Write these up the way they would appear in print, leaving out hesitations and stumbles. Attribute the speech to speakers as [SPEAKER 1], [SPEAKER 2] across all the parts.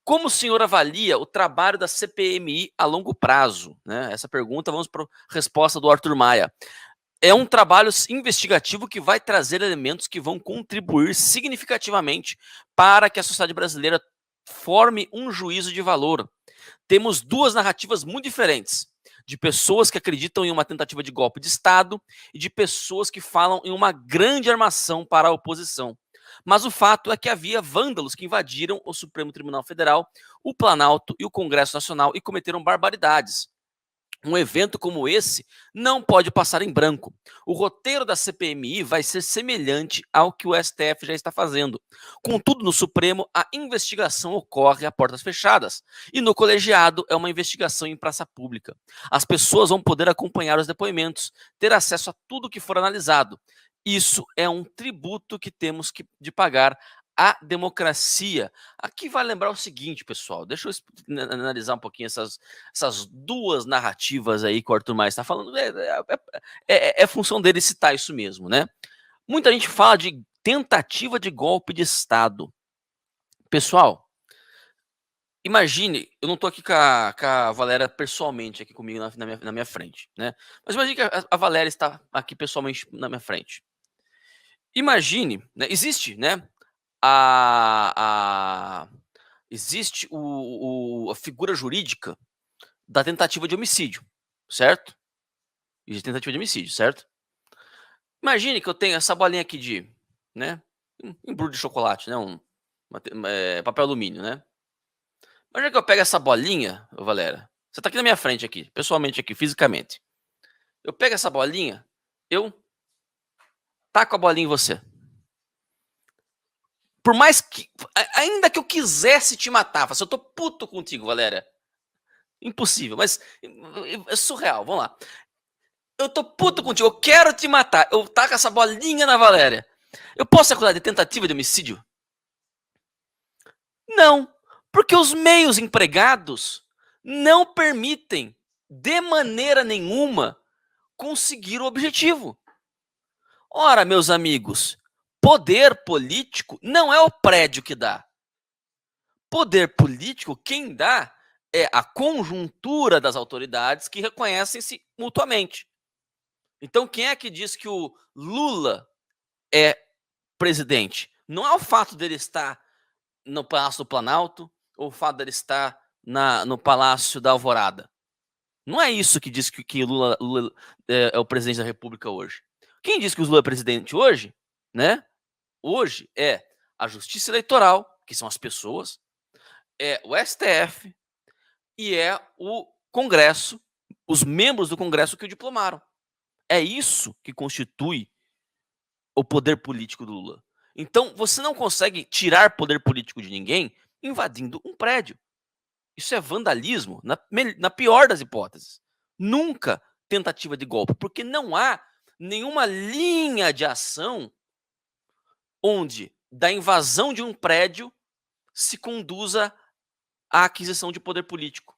[SPEAKER 1] Como o senhor avalia o trabalho da CPMI a longo prazo? Né? Essa pergunta, vamos para a resposta do Arthur Maia. É um trabalho investigativo que vai trazer elementos que vão contribuir significativamente para que a sociedade brasileira forme um juízo de valor. Temos duas narrativas muito diferentes, de pessoas que acreditam em uma tentativa de golpe de Estado e de pessoas que falam em uma grande armação para a oposição. Mas o fato é que havia vândalos que invadiram o Supremo Tribunal Federal, o Planalto e o Congresso Nacional e cometeram barbaridades. Um evento como esse não pode passar em branco. O roteiro da CPMI vai ser semelhante ao que o STF já está fazendo. Contudo, no Supremo, a investigação ocorre a portas fechadas. E no colegiado, é uma investigação em praça pública. As pessoas vão poder acompanhar os depoimentos, ter acesso a tudo que for analisado. Isso é um tributo que temos de pagar à democracia. Aqui vai lembrar o seguinte, pessoal, deixa eu analisar um pouquinho essas duas narrativas aí que o Arthur Maia está falando. É função dele citar isso mesmo, né? Muita gente fala de tentativa de golpe de Estado. Pessoal, imagine, eu não estou aqui com a Valéria pessoalmente aqui comigo na minha frente, né? Mas imagine que a Valéria está aqui pessoalmente na minha frente. Imagine, né, existe, né, existe a figura jurídica da tentativa de homicídio, certo? Existe tentativa de homicídio, certo? Imagine que eu tenho essa bolinha aqui de, né, um embrulho de chocolate, né, papel alumínio, né? Imagina que eu pego essa bolinha, Valéria, você tá aqui na minha frente aqui, pessoalmente aqui, fisicamente. Eu pego essa bolinha, eu taco a bolinha em você. Por mais que, ainda que eu quisesse te matar, eu tô puto contigo, Valéria. Impossível, mas é surreal, vamos lá. Eu tô puto contigo, eu quero te matar. Eu taco essa bolinha na Valéria. Eu posso acusar de tentativa de homicídio? Não, porque os meios empregados não permitem, de maneira nenhuma, conseguir o objetivo. Ora, meus amigos, poder político não é o prédio que dá. Poder político, quem dá é a conjuntura das autoridades que reconhecem-se mutuamente. Então, quem é que diz que o Lula é presidente? Não é o fato dele estar no Palácio do Planalto ou o fato dele estar no Palácio da Alvorada. Não é isso que diz que Lula é o presidente da República hoje. Quem diz que o Lula é presidente hoje, né? Hoje é a Justiça Eleitoral, que são as pessoas, é o STF e é o Congresso, os membros do Congresso que o diplomaram. É isso que constitui o poder político do Lula. Então, você não consegue tirar poder político de ninguém invadindo um prédio. Isso é vandalismo, na pior das hipóteses. Nunca tentativa de golpe, porque não há nenhuma linha de ação onde, da invasão de um prédio, se conduza à aquisição de poder político.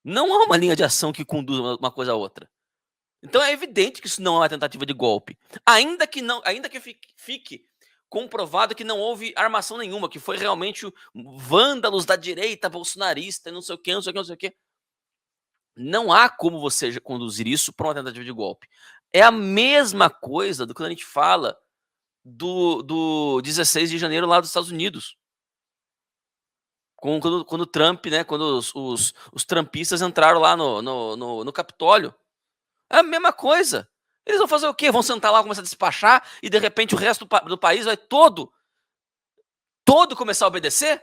[SPEAKER 1] Não há uma linha de ação que conduza uma coisa a outra. Então é evidente que isso não é uma tentativa de golpe. Ainda que fique comprovado que não houve armação nenhuma, que foi realmente vândalos da direita bolsonarista, não sei o que, não sei o que, não sei o que. Não há como você conduzir isso para uma tentativa de golpe. É a mesma coisa do que a gente fala do 16 de janeiro lá dos Estados Unidos. Quando o Trump, né, quando os trumpistas entraram lá no Capitólio. É a mesma coisa. Eles vão fazer o quê? Vão sentar lá, começar a despachar e de repente o resto do país vai todo começar a obedecer?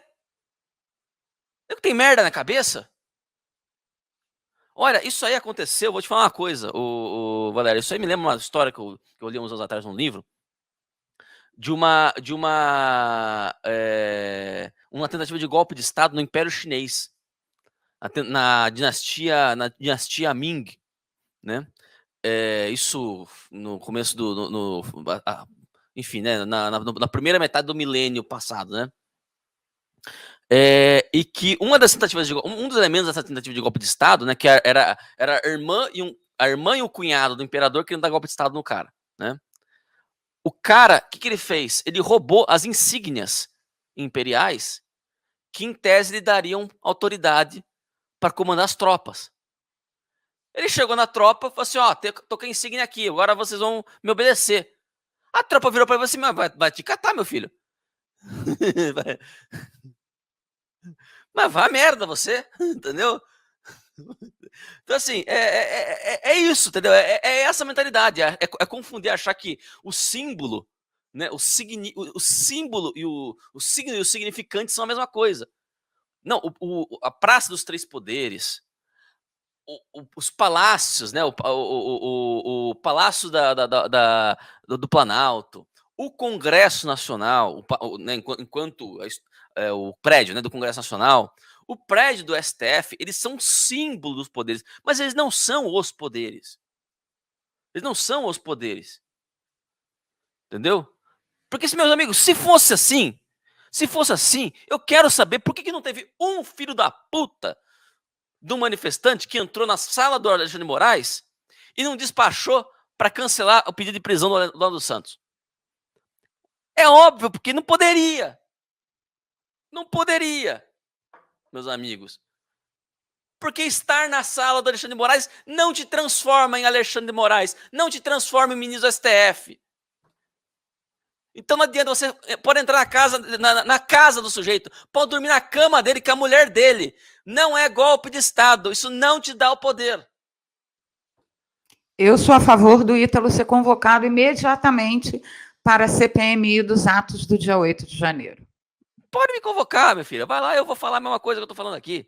[SPEAKER 1] Tem merda na cabeça? Olha, isso aí aconteceu, vou te falar uma coisa, Valério, isso aí me lembra uma história que eu li uns anos atrás num livro, de uma tentativa de golpe de Estado no Império Chinês, na dinastia Ming, né? Isso no começo enfim, né, na primeira metade do milênio passado, né? E que um dos elementos dessa tentativa de golpe de Estado, né, que era a irmã e o cunhado do imperador querendo dar golpe de Estado no cara, né? O cara, o que ele fez? Ele roubou as insígnias imperiais que, em tese, lhe dariam autoridade para comandar as tropas. Ele chegou na tropa e falou assim: ó, tô com a insígnia aqui, agora vocês vão me obedecer. A tropa virou para ele e falou assim: vai te catar, meu filho. Mas vá merda você, entendeu? Então, assim, é isso, entendeu? É essa mentalidade, é confundir, achar que o símbolo, né, o símbolo e o signo e o significante são a mesma coisa. Não, a Praça dos Três Poderes, os palácios, né, o Palácio do Planalto, o Congresso Nacional, né, enquanto o prédio, né, do Congresso Nacional, o prédio do STF, eles são símbolo dos poderes, mas eles não são os poderes. Eles não são os poderes. Entendeu? Porque, meus amigos, se fosse assim, eu quero saber por que não teve um filho da puta de um manifestante que entrou na sala do Alexandre de Moraes e não despachou para cancelar o pedido de prisão do Lula dos Santos. É óbvio, porque não poderia. Não poderia, meus amigos. Porque estar na sala do Alexandre de Moraes não te transforma em Alexandre de Moraes, não te transforma em ministro do STF. Então não adianta, você pode entrar na casa do sujeito, pode dormir na cama dele com a mulher dele. Não é golpe de Estado, isso não te dá o poder.
[SPEAKER 2] Eu sou a favor do Ítalo ser convocado imediatamente para a CPMI dos atos do dia 8 de janeiro.
[SPEAKER 1] Pode me convocar, minha filha, vai lá, eu vou falar a mesma coisa que eu estou falando aqui.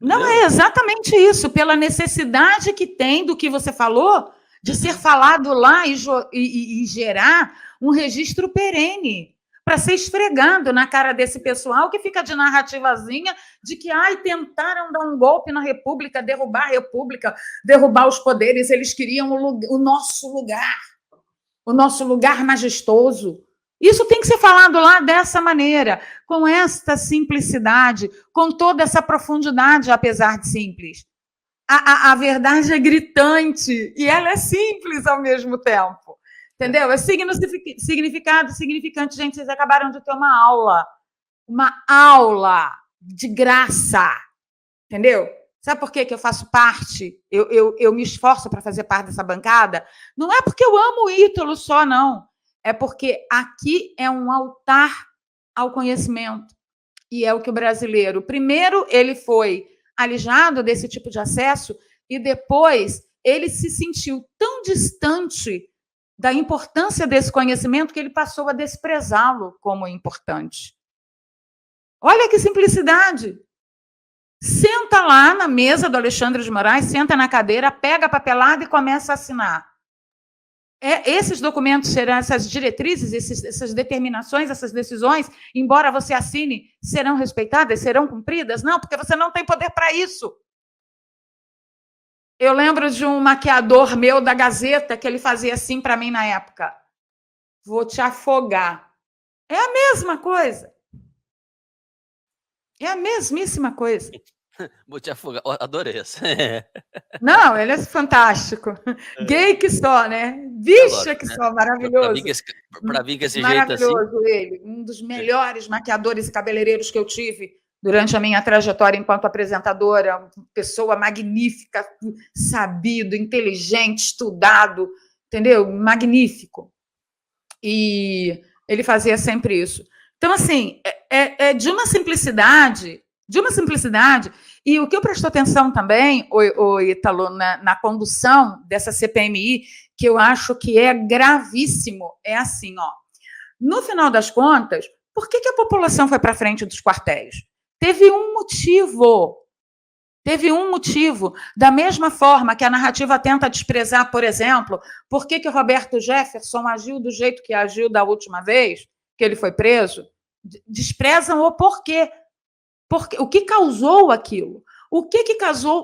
[SPEAKER 2] Não, é exatamente isso, pela necessidade que tem do que você falou, de ser falado lá e gerar um registro perene, para ser esfregado na cara desse pessoal que fica de narrativazinha de que tentaram dar um golpe na República, derrubar a República, derrubar os poderes, eles queriam o nosso lugar majestoso. Isso tem que ser falado lá dessa maneira, com esta simplicidade, com toda essa profundidade, apesar de simples. A verdade é gritante e ela é simples ao mesmo tempo. Entendeu? É significado, significante. Gente, vocês acabaram de ter uma aula de graça. Entendeu? Sabe por que eu faço parte? Eu me esforço para fazer parte dessa bancada? Não é porque eu amo o Ítalo só, não. É porque aqui é um altar ao conhecimento. E é o que o brasileiro... Primeiro, ele foi alijado desse tipo de acesso e depois ele se sentiu tão distante da importância desse conhecimento que ele passou a desprezá-lo como importante. Olha que simplicidade! Senta lá na mesa do Alexandre de Moraes, senta na cadeira, pega a papelada e começa a assinar. Esses documentos serão, essas diretrizes, essas determinações, essas decisões, embora você assine, serão respeitadas, serão cumpridas? Não, porque você não tem poder para isso. Eu lembro de um maquiador meu da Gazeta que ele fazia assim para mim na época: vou te afogar. É a mesma coisa. É a mesmíssima coisa.
[SPEAKER 1] Vou te afogar. Adorei essa.
[SPEAKER 2] Não, ele é fantástico. Gay que só, né? Bicha que só, maravilhoso.
[SPEAKER 1] Para vir com esse jeito assim.
[SPEAKER 2] Maravilhoso ele. Um dos melhores maquiadores e cabeleireiros que eu tive durante a minha trajetória enquanto apresentadora. Uma pessoa magnífica, sabido, inteligente, estudado, entendeu? Magnífico. E ele fazia sempre isso. Então, assim, é de uma simplicidade, e o que eu presto atenção também, o Ítalo, na condução dessa CPMI, que eu acho que é gravíssimo, é assim, no final das contas, por que a população foi para frente dos quartéis? Teve um motivo. Da mesma forma que a narrativa tenta desprezar, por exemplo, por que o Roberto Jefferson agiu do jeito que agiu da última vez que ele foi preso, desprezam o porquê. O que causou aquilo? O que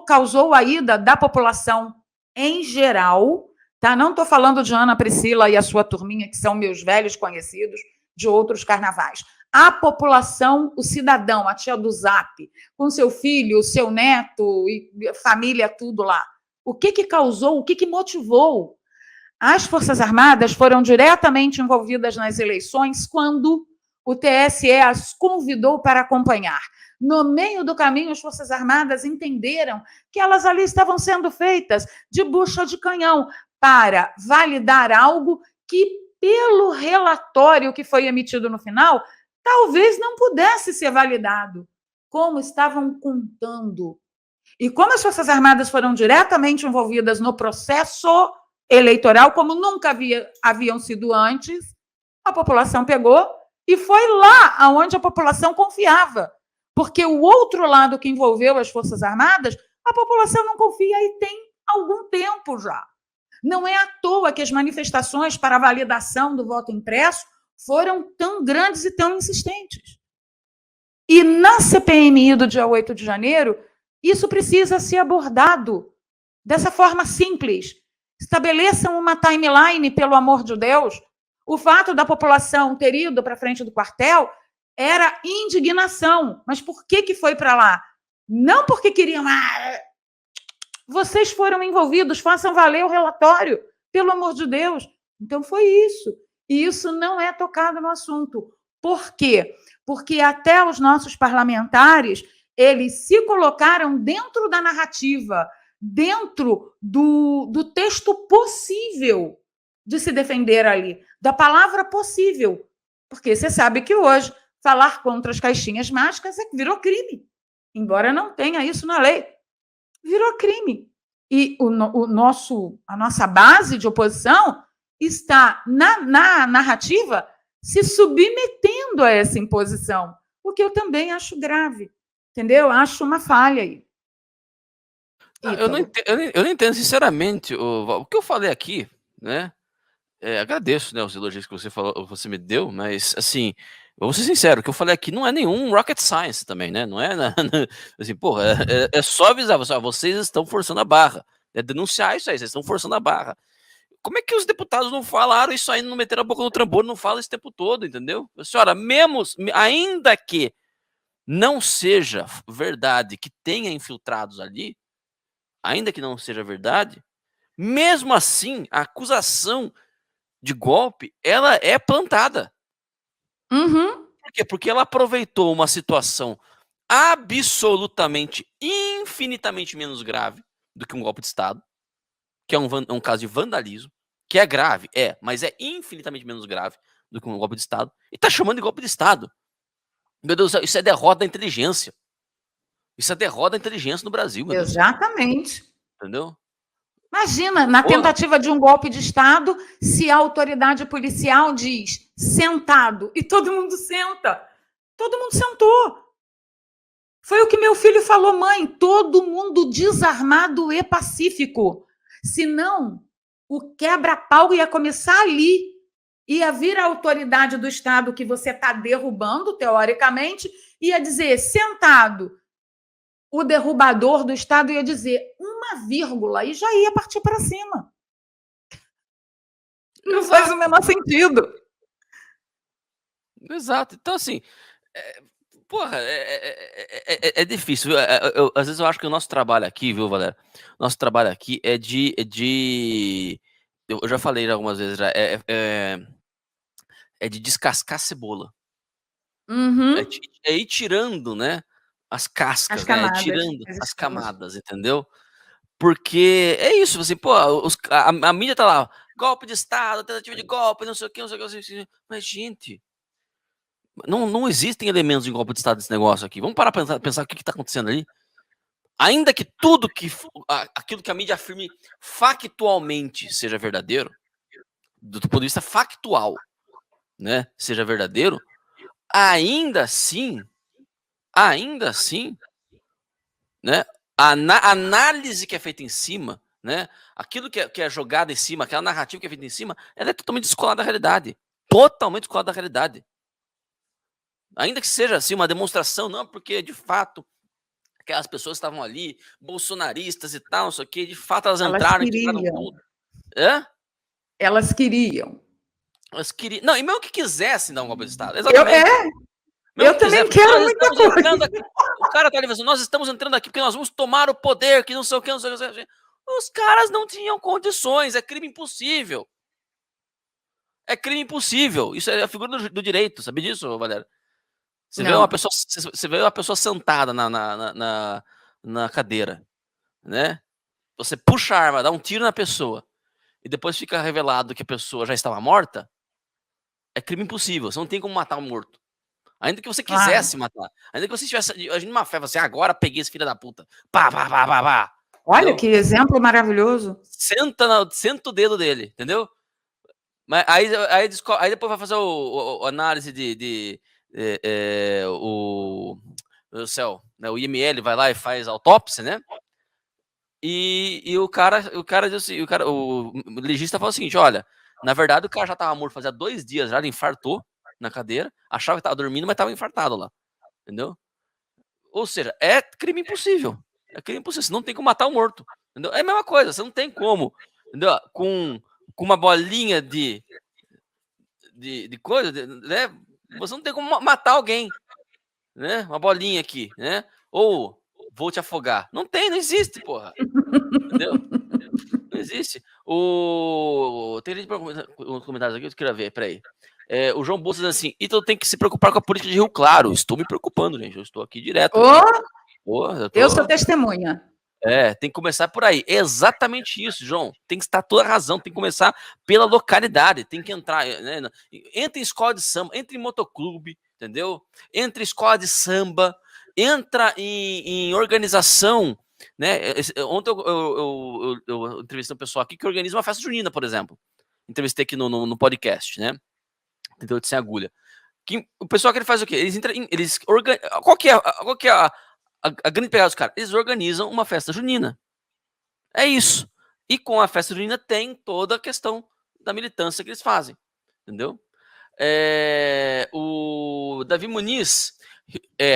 [SPEAKER 2] causou a ida da população em geral? Tá? Não estou falando de Ana Priscila e a sua turminha, que são meus velhos conhecidos de outros carnavais. A população, o cidadão, a tia do Zap, com seu filho, o seu neto, e família, tudo lá. O que causou, o que motivou? As Forças Armadas foram diretamente envolvidas nas eleições quando o TSE as convidou para acompanhar. No meio do caminho, as Forças Armadas entenderam que elas ali estavam sendo feitas de bucha de canhão para validar algo que, pelo relatório que foi emitido no final, talvez não pudesse ser validado, como estavam contando. E como as Forças Armadas foram diretamente envolvidas no processo eleitoral, como nunca haviam sido antes, a população pegou e foi lá aonde a população confiava. Porque o outro lado que envolveu as Forças Armadas, a população não confia e tem algum tempo já. Não é à toa que as manifestações para a validação do voto impresso foram tão grandes e tão insistentes. E na CPMI do dia 8 de janeiro, isso precisa ser abordado dessa forma simples. Estabeleçam uma timeline, pelo amor de Deus. O fato da população ter ido para frente do quartel era indignação. Mas por que foi para lá? Não porque queriam... vocês foram envolvidos, façam valer o relatório, pelo amor de Deus. Então foi isso. E isso não é tocado no assunto. Por quê? Porque até os nossos parlamentares, eles se colocaram dentro da narrativa, dentro do texto possível de se defender ali, da palavra possível. Porque você sabe que hoje falar contra as caixinhas mágicas virou crime, embora não tenha isso na lei. Virou crime. E a nossa base de oposição está na narrativa se submetendo a essa imposição, o que eu também acho grave, entendeu? Acho uma falha aí.
[SPEAKER 1] Eu não entendo, sinceramente, o que eu falei aqui, né? Agradeço, né, os elogios que você me deu, mas, assim, vou ser sincero, o que eu falei aqui não é nenhum rocket science também, né? Não é, assim, porra, é só avisar, vocês estão forçando a barra, é denunciar isso aí, vocês estão forçando a barra. Como é que os deputados não falaram isso aí, não meteram a boca no trambolho, não falam esse tempo todo, entendeu? Senhora, ainda que não seja verdade que tenha infiltrados ali, ainda que não seja verdade, mesmo assim, a acusação de golpe, ela é plantada.
[SPEAKER 2] Uhum.
[SPEAKER 1] Por quê? Porque ela aproveitou uma situação absolutamente, infinitamente menos grave do que um golpe de Estado, que é um caso de vandalismo, que é grave, mas é infinitamente menos grave do que um golpe de Estado, e tá chamando de golpe de Estado. Meu Deus do céu, isso é derrota da inteligência. Isso é derrota da inteligência no Brasil, meu Deus.
[SPEAKER 2] Exatamente.
[SPEAKER 1] Entendeu?
[SPEAKER 2] Imagina, na tentativa de um golpe de Estado, se a autoridade policial diz sentado e todo mundo senta. Todo mundo sentou. Foi o que meu filho falou, mãe, todo mundo desarmado e pacífico. Senão, o quebra-pau ia começar ali. Ia vir a autoridade do Estado que você está derrubando, teoricamente, ia dizer, sentado. O derrubador do Estado ia dizer uma vírgula e já ia partir para cima. Não faz o menor sentido.
[SPEAKER 1] Exato. Então, assim, é difícil. Às vezes eu acho que o nosso trabalho aqui, viu, Valéria? Nosso trabalho aqui é eu já falei algumas vezes, já, é de descascar cebola.
[SPEAKER 2] Uhum.
[SPEAKER 1] É ir tirando, né, as cascas, né, tirando as camadas, entendeu? Porque é isso, assim, pô, a mídia tá lá, golpe de Estado, tentativa de golpe, não sei o que, não sei o que, mas, gente, não existem elementos de golpe de Estado nesse negócio aqui. Vamos parar para pensar o que está acontecendo ali. Ainda que aquilo que a mídia afirme factualmente seja verdadeiro, do ponto de vista factual, né, seja verdadeiro, ainda assim, né, a análise que é feita em cima, né, aquilo que é jogado em cima, aquela narrativa que é feita em cima, ela é totalmente descolada da realidade. Totalmente descolada da realidade. Ainda que seja assim uma demonstração, não, porque de fato aquelas pessoas estavam ali, bolsonaristas e tal, não sei o que, de fato elas entraram e quebraram tudo.
[SPEAKER 2] Elas queriam.
[SPEAKER 1] Elas queriam. Não, e mesmo que quisessem dar um golpe de Estado. Exatamente.
[SPEAKER 2] Eu também quero muita coisa.
[SPEAKER 1] Aqui, o cara tá ali falando, nós estamos entrando aqui porque nós vamos tomar o poder, que não sei o que, não sei o que. Os caras não tinham condições, é crime impossível. É crime impossível. Isso é a figura do direito. Sabe disso, Valério? Você vê
[SPEAKER 2] Não.
[SPEAKER 1] uma pessoa sentada na cadeira, né? Você puxa a arma, dá um tiro na pessoa e depois fica revelado que a pessoa já estava morta. É crime impossível. Você não tem como matar um morto. Ainda que você quisesse matar. Ainda que você estivesse agindo uma fé, você agora peguei esse filho da puta. Pá, pá, pá, pá, pá.
[SPEAKER 2] Olha
[SPEAKER 1] Entendeu?
[SPEAKER 2] que exemplo maravilhoso.
[SPEAKER 1] Senta o dedo dele, entendeu? Mas aí depois vai fazer o análise meu Deus do céu, né? O IML vai lá e faz autópsia, né? E o cara diz assim, o legista fala o seguinte: olha, na verdade o cara já tava morto fazia 2 dias, já ele infartou na cadeira, achava que tava dormindo, mas tava infartado lá, entendeu? Ou seja, é crime impossível. É crime impossível. Você não tem como matar um morto. Entendeu? É a mesma coisa, você não tem como. Entendeu? Com uma bolinha de coisa, né? Você não tem como matar alguém. Né? Uma bolinha aqui, né? Ou vou te afogar. Não tem, não existe, porra. Entendeu? Não existe. Tem gente uns comentários aqui, eu queria ver, peraí. O João Bolsa diz assim: Ítalo tem que se preocupar com a política de Rio Claro. Estou me preocupando, gente. Eu estou aqui direto.
[SPEAKER 2] Eu sou testemunha.
[SPEAKER 1] Tem que começar por aí. É exatamente isso, João. Tem que estar toda a razão. Tem que começar pela localidade. Tem que entrar. Né? Entra em escola de samba, entra em motoclube, entendeu? Entra em escola de samba, entra em organização. Né? Ontem eu entrevistei um pessoal aqui que organiza uma festa junina, por exemplo. Entrevistei aqui no podcast, né? 38 sem agulha. O pessoal que ele faz o quê? Eles organizam. Qual que é a grande pegada dos caras? Eles organizam uma festa junina. É isso. E com a festa junina tem toda a questão da militância que eles fazem. Entendeu? O Davi Muniz,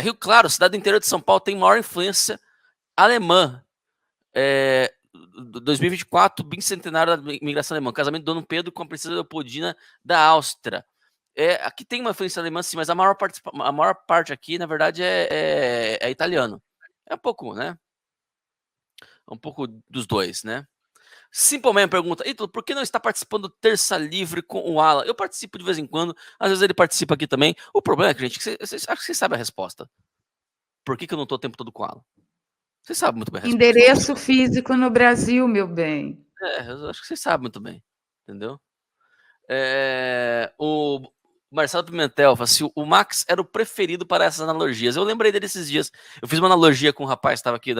[SPEAKER 1] Rio Claro, cidade do interior de São Paulo, tem maior influência alemã. 2024, bicentenário da imigração alemã. Casamento do Dom Pedro com a princesa Leopoldina da Áustria. Aqui tem uma influência alemã, sim, mas a maior parte aqui, na verdade, é italiano. É um pouco, né? Um pouco dos dois, né? Simple Man pergunta: Ítalo, por que não está participando do Terça Livre com o Alan? Eu participo de vez em quando, às vezes ele participa aqui também. O problema é que, gente, acho que vocês sabem a resposta. Por que eu não estou o tempo todo com o Alan? Vocês sabem muito bem a resposta.
[SPEAKER 2] Endereço físico no Brasil, meu bem.
[SPEAKER 1] Eu acho que vocês sabem muito bem. Entendeu? O Marcelo Pimentel fala assim: o Max era o preferido para essas analogias. Eu lembrei dele esses dias. Eu fiz uma analogia com um rapaz que estava aqui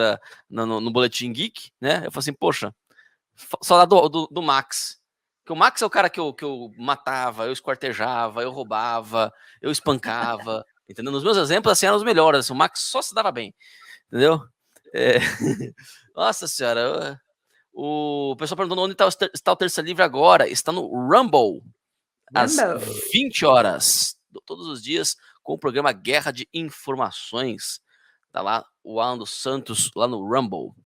[SPEAKER 1] no Boletim Geek, né? Eu falei assim: poxa, só lá do Max. Porque o Max é o cara que eu matava, eu esquartejava, eu roubava, eu espancava. Entendeu? Nos meus exemplos, assim, eram os melhores. Assim, o Max só se dava bem. Entendeu? Nossa senhora. O pessoal perguntando onde está o Terça Livre agora. Está no Rumble. Às 20 horas. Todos os dias, com o programa Guerra de Informações. Tá lá o Alan dos Santos, lá no Rumble.